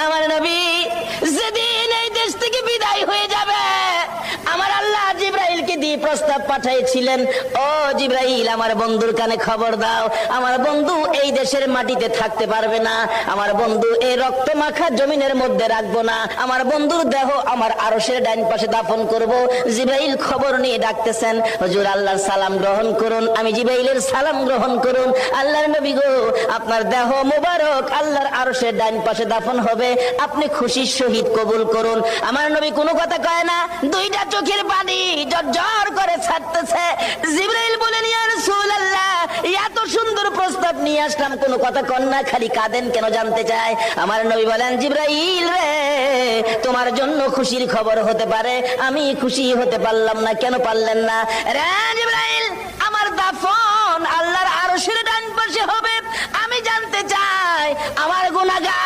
আমার নবী যেদিন এই দেশ থেকে বিদায় হয়ে যাবে, আমার আল্লাহ জিবরাইলকে দিয়ে প্রস্তাব পাঠিয়েছিলেন, ও জিবরাইল, আমার বন্ধুর কানে খবর দাও, আমার বন্ধু এই দেশের মাটিতে থাকতে পারবে না, আমার বন্ধু এই রক্ত মাখা জমিনের মধ্যে রাখবো না, আমার বন্ধুর দেহ আমার আরশের ডাইন পাশে দাফন করব। জিবরাইল খবর নিয়ে ডাকতেছেন, হুজুর আল্লাহর সালাম গ্রহণ করুন। আমি জিবরাইলের সালাম গ্রহণ করুন। আল্লাহর নবী গো, আপনার দেহ মোবারক আল্লাহর আরশের ডাইন পাশে দাফন হবে, আপনি খুশির সহিত কবুল করুন। আমার নবী কোনো কথা কয় না, দুইটা চোখের পানি ঝরঝর করে ছাড়তেছে। জিবরাইল বলেন, ইয়া রাসূলুল্লাহ, এত সুন্দর প্রস্তাব নিয়ে আসলাম, কোনো কথা কন না, খালি কাঁদেন কেন জানতে চায়। আমার নবী বলেন, জিবরাইল রে, তোমার জন্য খুশির খবর হতে পারে, আমি খুশি হতে পারলাম না, কেন পারলেন না? রে জিবরাইল, আমার দাফন আল্লাহর আরশের ডান পাশে হবে, আমি জানতে চাই আমার গুনাহগার